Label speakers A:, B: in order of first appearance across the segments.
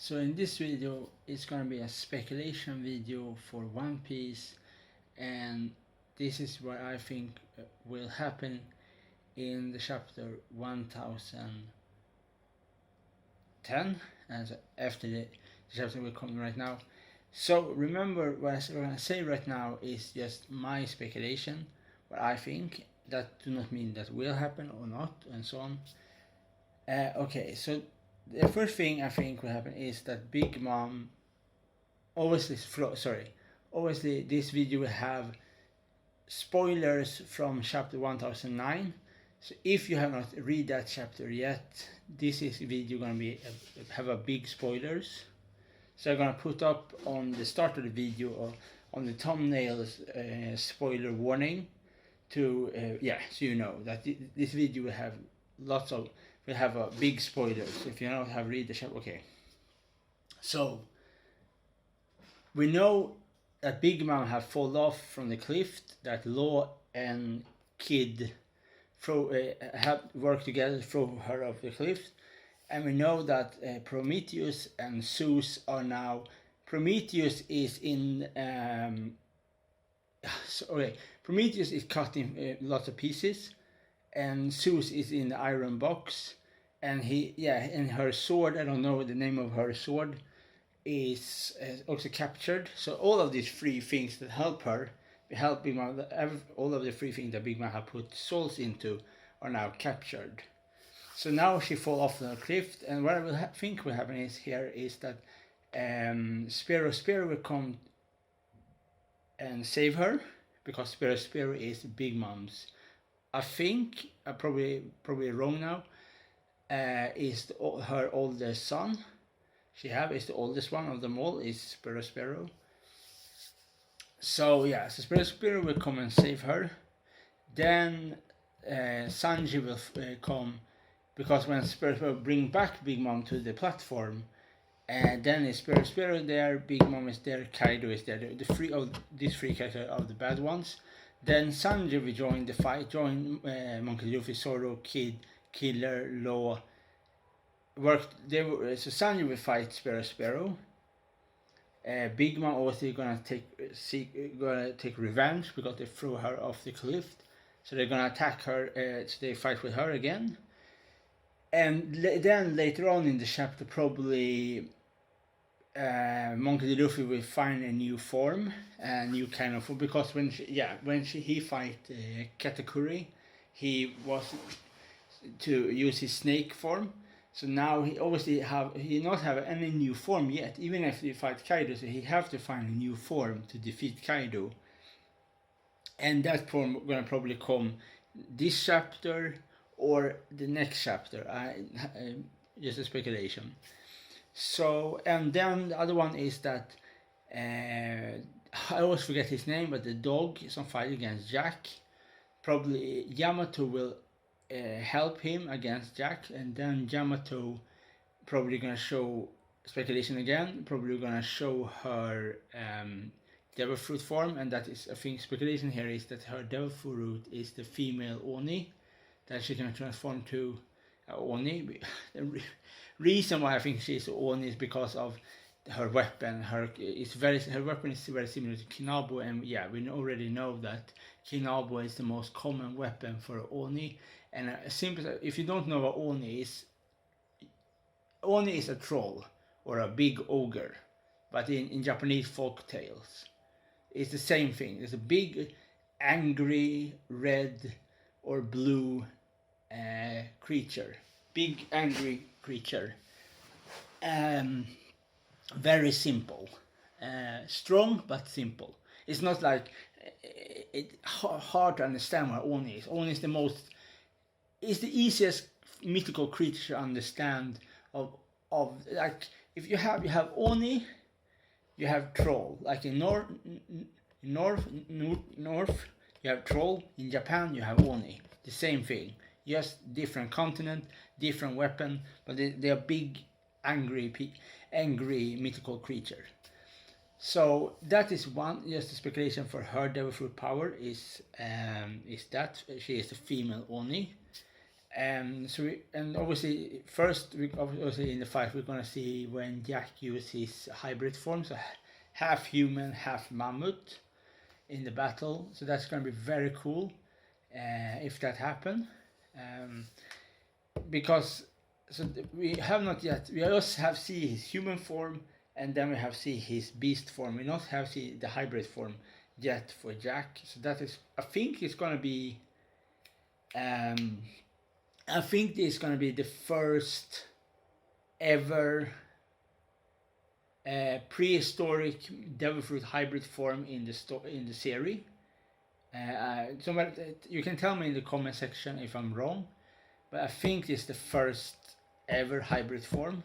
A: So in this video it's gonna be a speculation video for One Piece, and this is what I think will happen in the chapter 1010, and after the chapter will come right now. So remember, what I'm gonna say right now is just my speculation, what I think. That do not mean that will happen or not, and so on. Okay, so the first thing I think will happen is that Big Mom, obviously this video will have spoilers from chapter 1009. So if you have not read that chapter yet, this is video gonna be have a big spoilers. So I'm gonna put up on the start of the video or on the thumbnails spoiler warning to so you know that this video will have will have a big spoilers if you don't have read the chapter. Okay, so we know that Big Mom have fallen off from the cliff, that Law and Kid have worked together to throw her off the cliff, and we know that Prometheus and Zeus are now. Prometheus is in Prometheus is cut in lots of pieces, and Zeus is in the iron box, and and her sword, I don't know the name of her sword, is also captured. So all of these three things that help Big Mom, all of the three things that Big Mom have put souls into are now captured. So now she fall off the cliff, and what I will think will happen is that Spearow will come and save her, because Spearow is Big Mom's, I think, probably wrong now, is her oldest son. She is the oldest one of them all, is Spearow. So yeah, so Spearow will come and save her. Then Sanji will come, because when Spearow bring back Big Mom to the platform, and then is Spearow there, Big Mom is there, Kaido is there, these three characters are the bad ones. Then Sanji will join the fight, Monkey D. Luffy, Zoro, Kid, Killer, Law. So Sanji will fight Spearow. Big Mom obviously gonna take revenge because they threw her off the cliff. So they're gonna attack her. So they fight with her again. And then later on in the chapter, probably Monkey D. Luffy will find a new form, a new kind of form, because when he fight Katakuri, he was to use his snake form. So now he obviously not have any new form yet. Even if he fight Kaido, so he have to find a new form to defeat Kaido. And that form gonna probably come this chapter or the next chapter. Just a speculation. So, and then the other one is that I always forget his name, but the dog is on fight against Jack. Probably Yamato will help him against Jack, and then Yamato probably gonna show, speculation again, probably gonna show her devil fruit form, and that is, I think, speculation here is that her devil fruit is the female Oni, that she can transform to Oni. The reason why I think she's Oni is because of her weapon. Her weapon is very similar to Kinabo, and we already know that Kinabo is the most common weapon for Oni. And if you don't know what Oni is a troll or a big ogre, but in Japanese folk tales, it's the same thing. It's a big, angry, red or blue creature. Big, angry creature. Very simple. Strong but simple. It's not like hard to understand what Oni is. Oni is it's the easiest mythical creature to understand of like, if you have Oni, you have troll. Like in north you have troll, in Japan you have Oni. The same thing, just different continent, different weapon, but they are big, angry mythical creature. So that is one, just a speculation for her devil fruit power is that she is a female Oni. And obviously first obviously in the fight we're gonna see when Jack uses his hybrid form, so half human, half mammoth in the battle. So that's gonna be very cool if that happen. Because we have not yet. We just have see his human form, and then we have see his beast form. We not have see the hybrid form yet for Jack. So that is, I think it's gonna be. I think this is gonna be the first ever prehistoric devil fruit hybrid form in the series. So you can tell me in the comment section if I'm wrong, but I think it's the first ever hybrid form.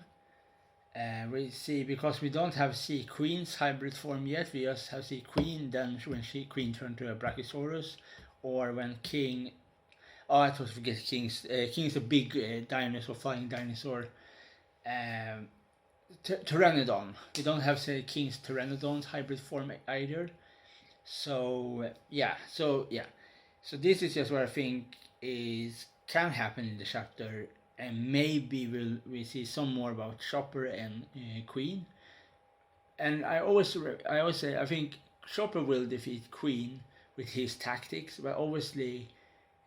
A: We see, because we don't have see Queen's hybrid form yet. We just have see Queen, then when Queen turned to a Brachiosaurus, or when King. Oh, I totally forget King's. King's a big dinosaur, flying dinosaur. Pteranodon. We don't have say King's Pteranodon's hybrid form either. So so this is just what I think can happen in the chapter, and maybe we see some more about Chopper and Queen. And I always say I think Chopper will defeat Queen with his tactics, but obviously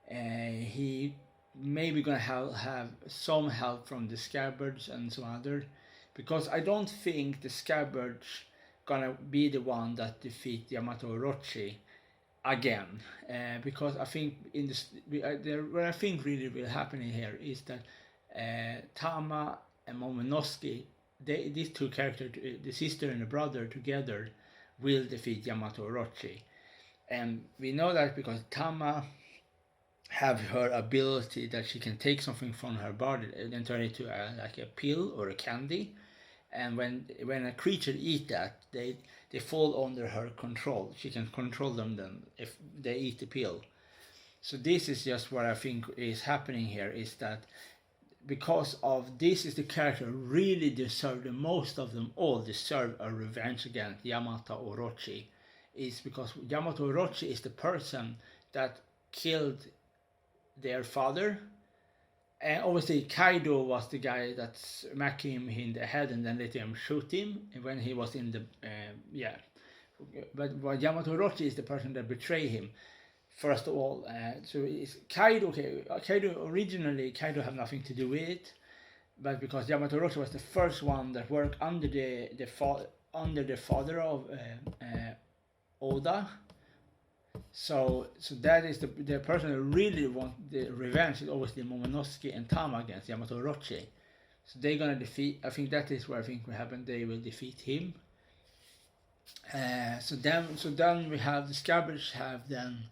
A: he maybe gonna have some help from the Scabbards and some other, because I don't think the Scabbards gonna be the one that defeat Yamato Orochi again, because I think in this what I think really will happen in here is that Tama and Momonosuke, these two characters, the sister and the brother together, will defeat Yamato Orochi, and we know that because Tama have her ability that she can take something from her body and turn it to like a pill or a candy, and when a creature eat that, they fall under her control. She can control them then if they eat the pill. So this is just what I think is happening here, is that because of this is the character really deserve, the most of them all deserve a revenge against Yamato Orochi, is because Yamato Orochi is the person that killed their father. And obviously Kaido was the guy that smacked him in the head and then let him shoot him when he was in the but Yamato Orochi is the person that betrayed him first of all. So it's Kaido. Okay, Kaido originally had nothing to do with it, but because Yamato Orochi was the first one that worked under the father of Oda. So that is the person who really want the revenge is obviously Momonosuke and Tama against Yamato Orochi. So they're gonna defeat. I think that is what I think will happen. They will defeat him. So then we have the Scabbards have then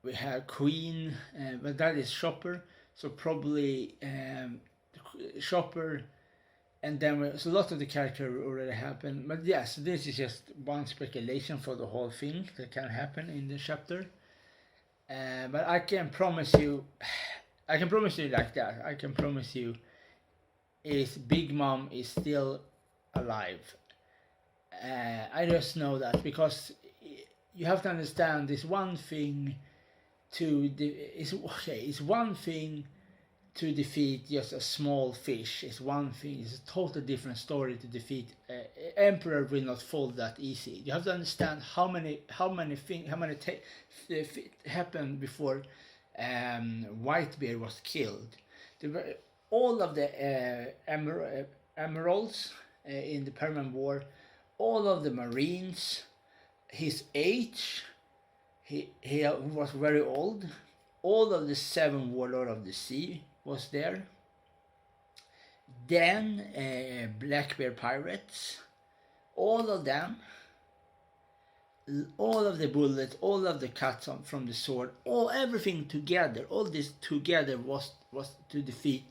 A: we have Queen, but that is Chopper. So probably Chopper. And then so a lot of the character already happened, but yes, this is just one speculation for the whole thing that can happen in the chapter. But I can promise you like that. I can promise you, is Big Mom is still alive. I just know that because you have to understand this one thing. It's one thing to defeat just a small fish. Is one thing. It's a totally different story to defeat Emperor. Will not fall that easy. You have to understand how many things happened before Whitebeard was killed. All of the emeralds in the Persian War, all of the Marines, his age, he was very old. All of the 7 Warlords of the Sea was there. Then Blackbeard pirates, all of them, all of the bullets, all of the cuts from the sword, everything together, all this together was to defeat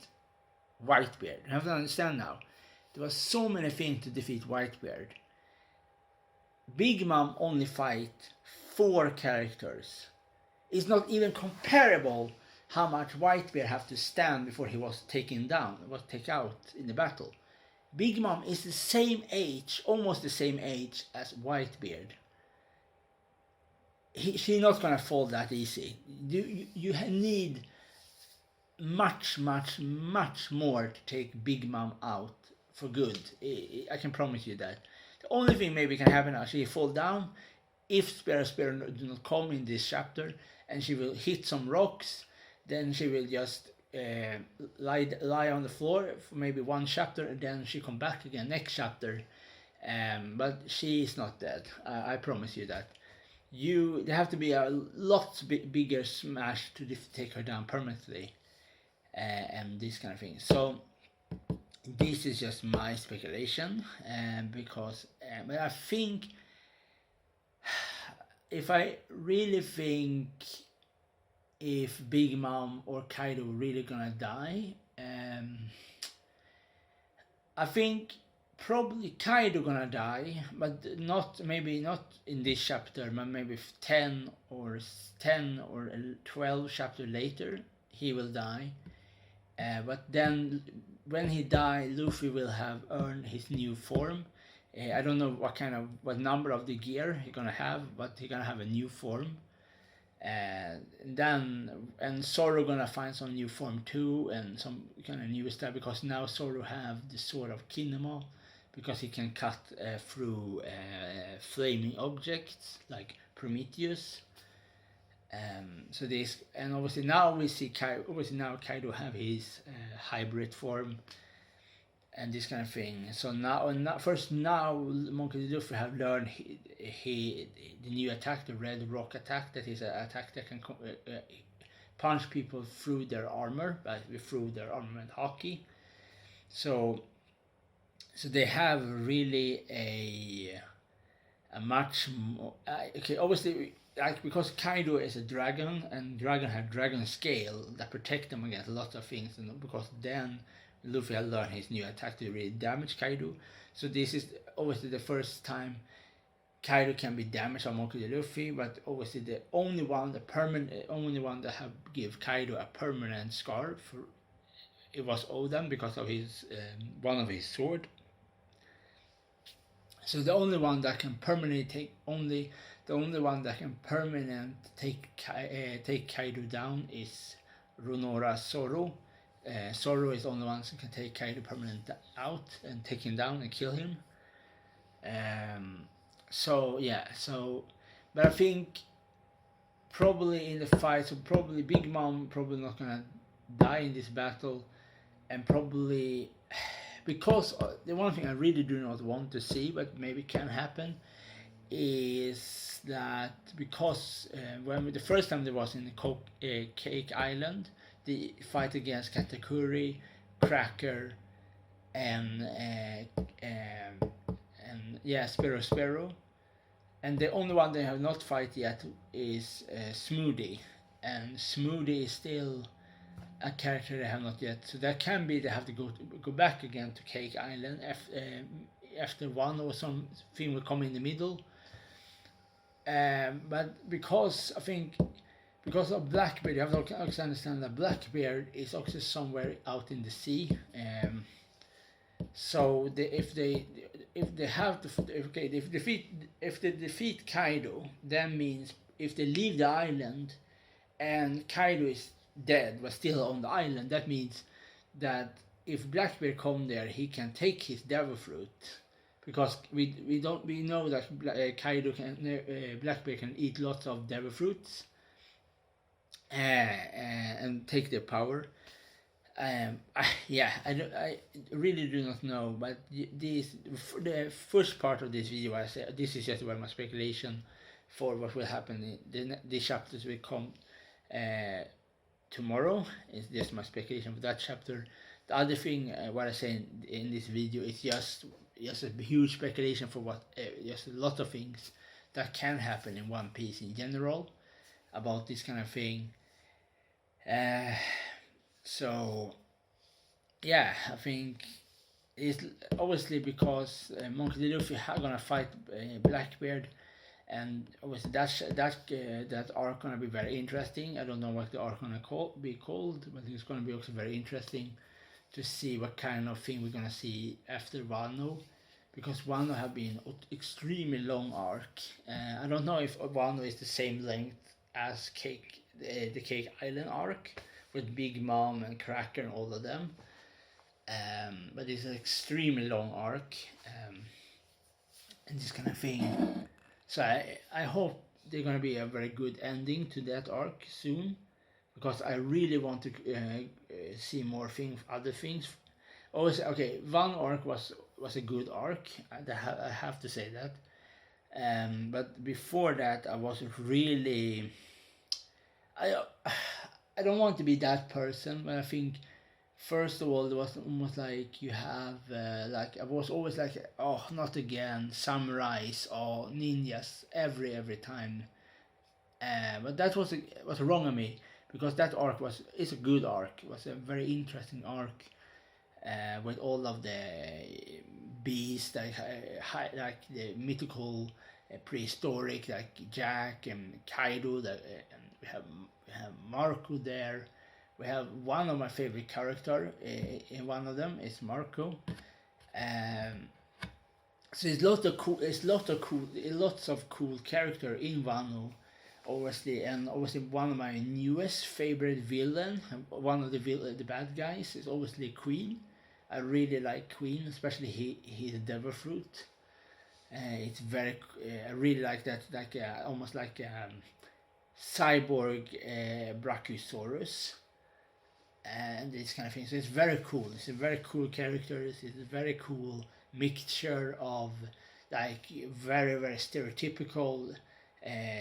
A: Whitebeard. You have to understand now, there was so many things to defeat Whitebeard. Big Mom only fight 4 characters. It's not even comparable how much Whitebeard have to stand before he was taken out in the battle. Big Mom is the same age, almost the same age as Whitebeard. She's not gonna fall that easy. You need much more to take Big Mom out for good. I can promise you that. The only thing maybe can happen is she fall down if Spare do not come in this chapter, and she will hit some rocks. Then she will just lie on the floor for maybe one chapter, and then she come back again next chapter. But she is not dead. I promise you that. There have to be a lot bigger smash to take her down permanently, and this kind of thing. So this is just my speculation, because but I think, if I really think if Big Mom or Kaido really gonna die, I think probably Kaido gonna die, but maybe not in this chapter, but maybe 10 or 12 chapter later he will die. But then when he dies, Luffy will have earned his new form. I don't know what number of the gear he's gonna have, but he's gonna have a new form. And Zoro gonna find some new form too, and some kind of new stuff, because now Zoro have the sword of Kinema, because he can cut through flaming objects like Prometheus. So this, and obviously now we see Kaido have his hybrid form and this kind of thing. So now Monkey D. Luffy have learned the new attack, the Red Rock attack. That is an attack that can punch people through their armor, through their armament hockey. So they have really a much more obviously, like, because Kaido is a dragon, and dragon have dragon scale that protect them against a lot of things, and because then Luffy has learned his new attack to really damage Kaido. So this is obviously the first time Kaido can be damaged on Monkey D. Luffy, but obviously the only one that have give Kaido a permanent scar it was Oden, because of his one of his sword. So the only one that can permanently take Kaido down is Ronora Zoro. Zoro is the only one who can take Kaido permanent out and take him down and kill him. But I think probably in the fight, so probably Big Mom probably not gonna die in this battle, and probably because the one thing I really do not want to see, but maybe can happen, is that because when the first time there was in the Cake Island, the fight against Katakuri, Cracker, and Sparrow, and the only one they have not fight yet is Smoothie, and Smoothie is still a character they have not yet. So that can be they have to go back again to Cake Island after one or something will come in the middle. But because of Blackbeard, you have to also understand that Blackbeard is also somewhere out in the sea. So if they defeat Kaido, that means if they leave the island and Kaido is dead but still on the island, that means that if Blackbeard come there, he can take his devil fruit, because we know that Blackbeard can eat lots of devil fruits and take their power. I really do not know, but the first part of this video, I said this is just about my speculation for what will happen. The chapters will come tomorrow. It's just my speculation for that chapter. The other thing, what I say in this video, is just a huge speculation for what just a lot of things that can happen in One Piece in general about this kind of thing. So yeah, I think it's obviously because Monkey D. Luffy are gonna fight Blackbeard, and obviously that arc gonna be very interesting. I don't know what the arc gonna be called, but it's gonna be also very interesting to see what kind of thing we're gonna see after Wano, because Wano have been extremely long arc. I don't know if Wano is the same length as the Cake Island arc, with Big Mom and Cracker and all of them. But it's an extremely long arc, and this kind of thing. So I hope they're gonna be a very good ending to that arc soon, because I really want to see more things, other things. Always okay. One arc was a good arc. I have to say that. But before that, I wasn't really. I don't want to be that person, but I think first of all, it was almost like you have like I was always like, oh, not again, samurais or ninjas every time. But that was wrong of me, because that arc is a good arc. It was a very interesting arc with all of the beasts like the mythical, prehistoric, like Jack and Kaido. And we have Marco there. We have one of my favorite character in one of them is Marco. So it's lots of cool character in Wano, obviously, and obviously one of my newest favorite villain, one of the bad guys, is obviously Queen. I really like Queen, especially his Devil Fruit. It's very I really like that, like almost like cyborg Brachiosaurus, and this kind of thing. So it's very cool. It's a very cool character. It's a very cool mixture of like very stereotypical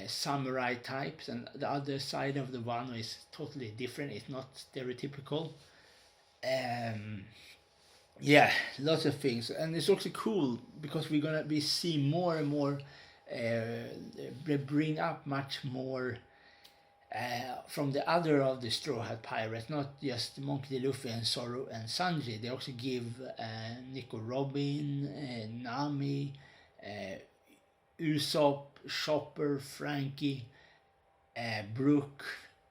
A: samurai types, and the other side of the Wano is totally different. It's not stereotypical. Yeah, lots of things, and it's also cool because we're gonna be see more and more. They bring up much more from the other of the Straw Hat Pirates, not just Monkey D. Luffy and Zoro and Sanji. They also give Nico Robin, Nami, Usopp, Chopper, Frankie, Brook,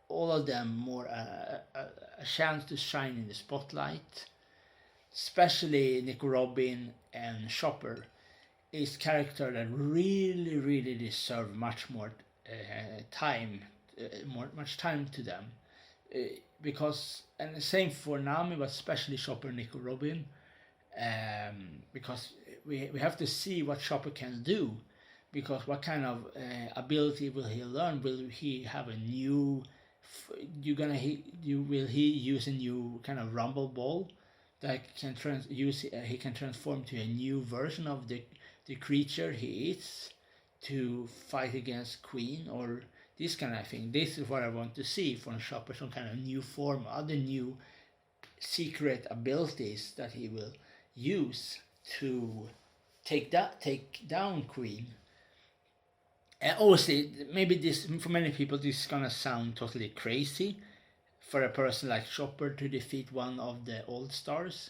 A: all of them more a chance to shine in the spotlight. Especially Nico Robin and Chopper is character that really deserve much more time, much time to them, because, and the same for Nami, but especially Chopper and Nico Robin, because we have to see what Chopper can do, because what kind of ability will he learn? Will he have a new? Will he use a new kind of rumble ball that can he can transform to a new version of the creature he is to fight against Queen, or this kind of thing. This is what I want to see from Chopper, some kind of new form, other new secret abilities that he will use to take down Queen. And obviously, maybe this, for many people, this is gonna sound totally crazy for a person like Chopper to defeat one of the old stars.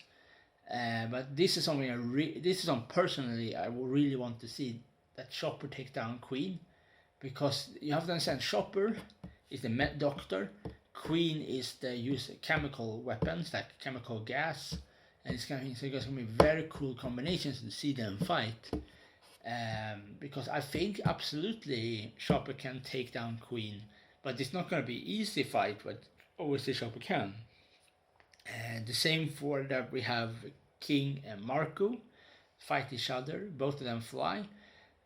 A: But this is something this is something personally I would really want to see, that Chopper take down Queen, because you have to understand, Chopper is the med doctor, Queen is the use chemical weapons like chemical gas, and it's gonna be very cool combinations to see them fight. Because I think absolutely Chopper can take down Queen, but it's not gonna be easy fight, but obviously Chopper can. And the same for that, we have King and Marco fight each other, both of them fly,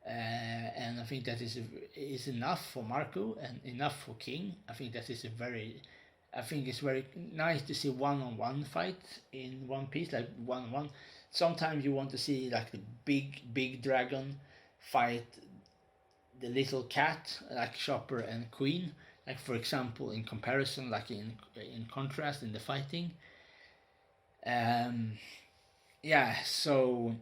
A: and I think that is enough for Marco and enough for King. I think it's very nice to see one-on-one fight in One Piece, like one-on-one. Sometimes you want to see like the big dragon fight the little cat, like Chopper and Queen, like for example in comparison, like in contrast in the fighting. Yeah, so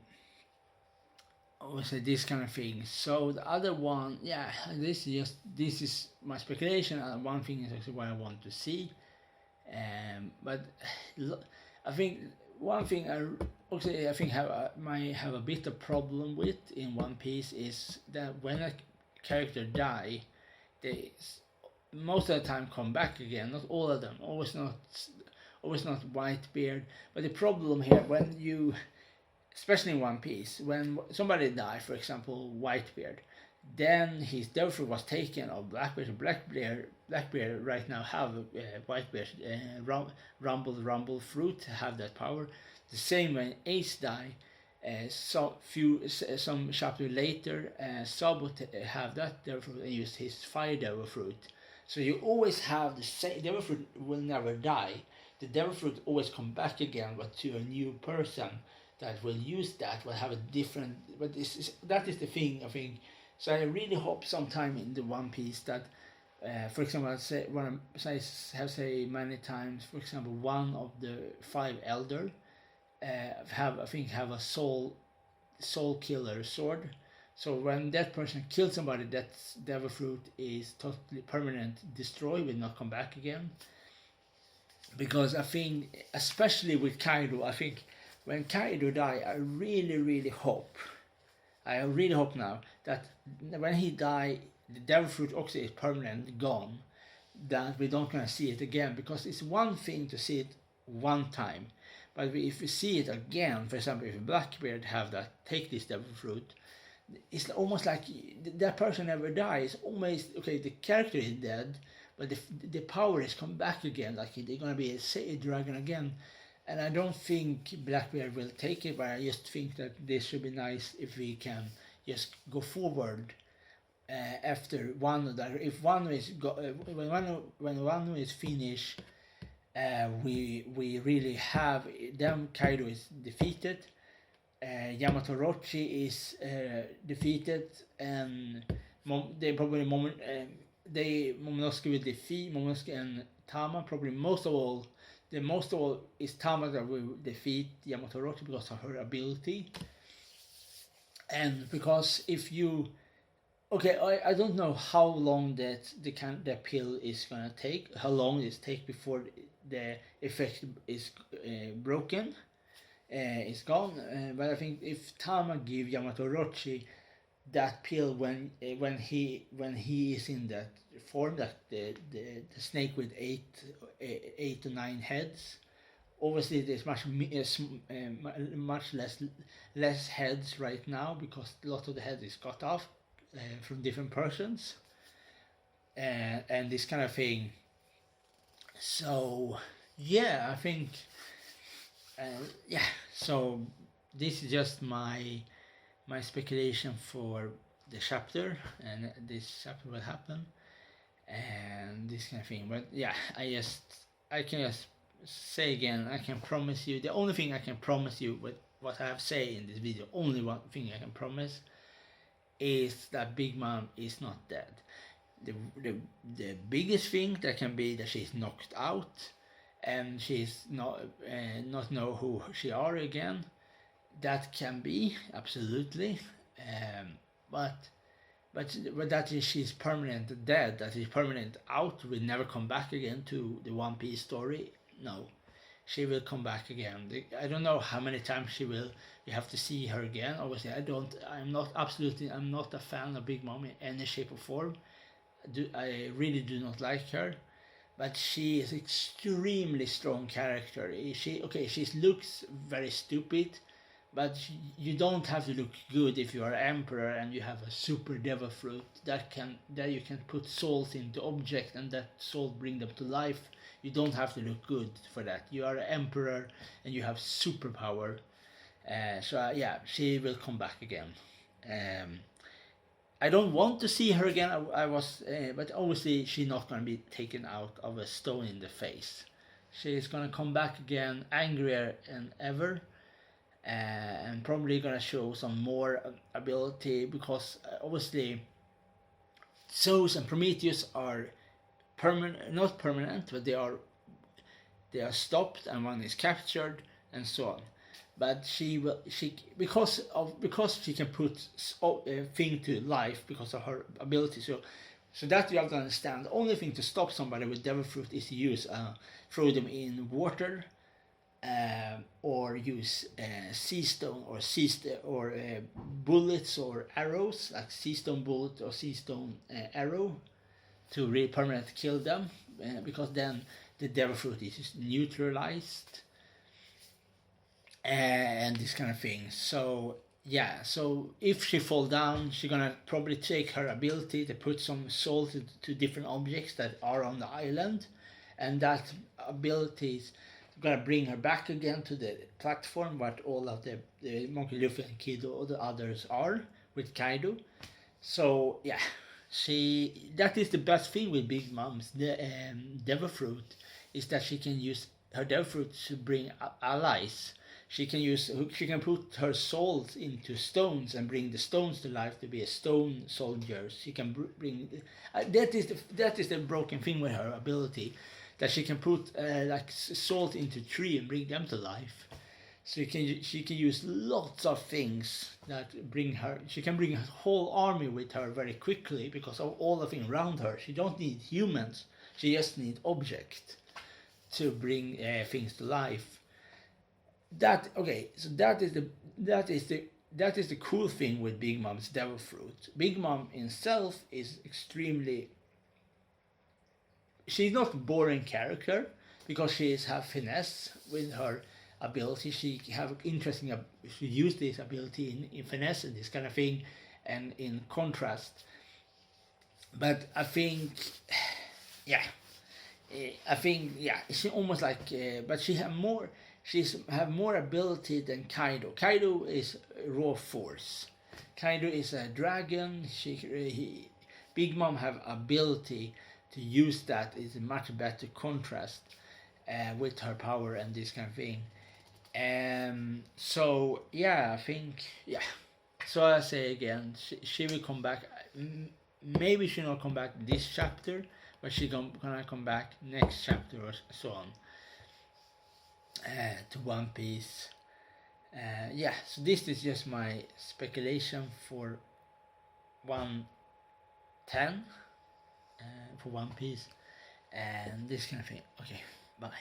A: obviously this kind of thing. So the other one, yeah, this is my speculation, and one thing is actually what I want to see. But I think one thing I think might have a bit of problem with in One Piece is that when a character die, they most of the time come back again. Not all of them. Always not Whitebeard. But the problem here, when you, especially in One Piece, when somebody die, for example Whitebeard, Then his devil fruit was taken of Blackbeard. Blackbeard right now have Whitebeard Rumble fruit have that power. The same when Ace die. Some chapter later, Sabot have that devil fruit and use his fire devil fruit. So you always have the same devil fruit will never die. The devil fruit always come back again, but to a new person that will use that will have a different. But that is the thing I think. So I really hope sometime in the One Piece that, for example, I have said many times. For example, one of the 5 elder have a soul killer sword. So when that person kills somebody, that devil fruit is totally permanent destroyed, will not come back again. Because I think, especially with Kaido, I think when Kaido die, I really hope now that when he die, the devil fruit also is permanent gone, that we don't gonna see it again. Because it's one thing to see it one time, but if we see it again, for example, if Blackbeard have that, take this devil fruit, it's almost like that person never dies. Almost okay, the character is dead, but the power has come back again. Like they're gonna be a dragon again, and I don't think Blackbeard will take it. But I just think that this should be nice if we can just go forward after one. That if one is when one is finished, we really have them. Kaido is defeated. Yamato Orochi is defeated, and they probably Momonosuke will defeat Momonosuke and Tama. Probably most of all is Tama that will defeat Yamato Orochi because of her ability, and because if you I don't know how long that pill is gonna take, how long it take before the effect is broken. Is gone, but I think if Tama give Yamato Orochi that pill when he is in that form, that the snake with 8 to 9 heads, obviously there's much less heads right now because a lot of the head is cut off from different persons, and this kind of thing. So yeah, I think. So this is just my speculation for the chapter, and this chapter will happen, and this kind of thing. But yeah, I can just say again, I can promise you, the only thing I can promise you with what I have said in this video, only one thing I can promise is that Big Mom is not dead. The biggest thing that can be that she's knocked out and she's not know who she are again. That can be absolutely, but that is she's permanent dead. That is permanent out. Will never come back again to the One Piece story. No, she will come back again. I don't know how many times she will. You have to see her again. Obviously, I'm not a fan of Big Mom in any shape or form. I really do not like her. But she is extremely strong character. She looks very stupid, but you don't have to look good if you are emperor and you have a super devil fruit that you can put souls into object and that soul bring them to life. You don't have to look good for that. You are an emperor and you have superpower. She will come back again. I don't want to see her again. But obviously she's not gonna be taken out of a stone in the face. She's gonna come back again, angrier than ever, and probably gonna show some more ability because obviously Zeus and Prometheus are not permanent, but they are stopped, and one is captured, and so on. But because she can put thing to life because of her ability. So that you have to understand. The only thing to stop somebody with devil fruit is to use throw them in water, or use sea stone or bullets or arrows, like sea stone bullet or sea stone arrow, to really permanently kill them, because then the devil fruit is neutralized. And this kind of thing. So yeah, so if she fall down, she's gonna probably take her ability to put some soul to different objects that are on the island, and that ability is gonna bring her back again to the platform where all of the Monkey Luffy and Kid or the others are with Kaido. So yeah, she that is the best thing with Big Mom's the Devil Fruit is that she can use her Devil Fruit to bring allies. She can put her souls into stones and bring the stones to life to be a stone soldier. She can bring that is the broken thing with her ability, that she can put like salt into tree and bring them to life. So she can use lots of things that bring her. She can bring a whole army with her very quickly because of all the things around her. She don't need humans. She just need objects to bring things to life. That okay. So that is the cool thing with Big Mom's Devil Fruit. Big Mom himself is extremely. She's not a boring character because she is have finesse with her ability. She have interesting. She use this ability in finesse and this kind of thing, and in contrast. But I think, yeah, I think yeah, she almost like. But she have more. She's have more ability than Kaido. Kaido is raw force. Kaido is a dragon. Big Mom have ability to use that is a much better contrast with her power and this kind of thing. So yeah, I think yeah. So I say again, she will come back. Maybe she not come back this chapter, but she gonna come back next chapter or so on to One Piece. Yeah, so this is just my speculation for 110 for One Piece and this kind of thing. Okay, bye.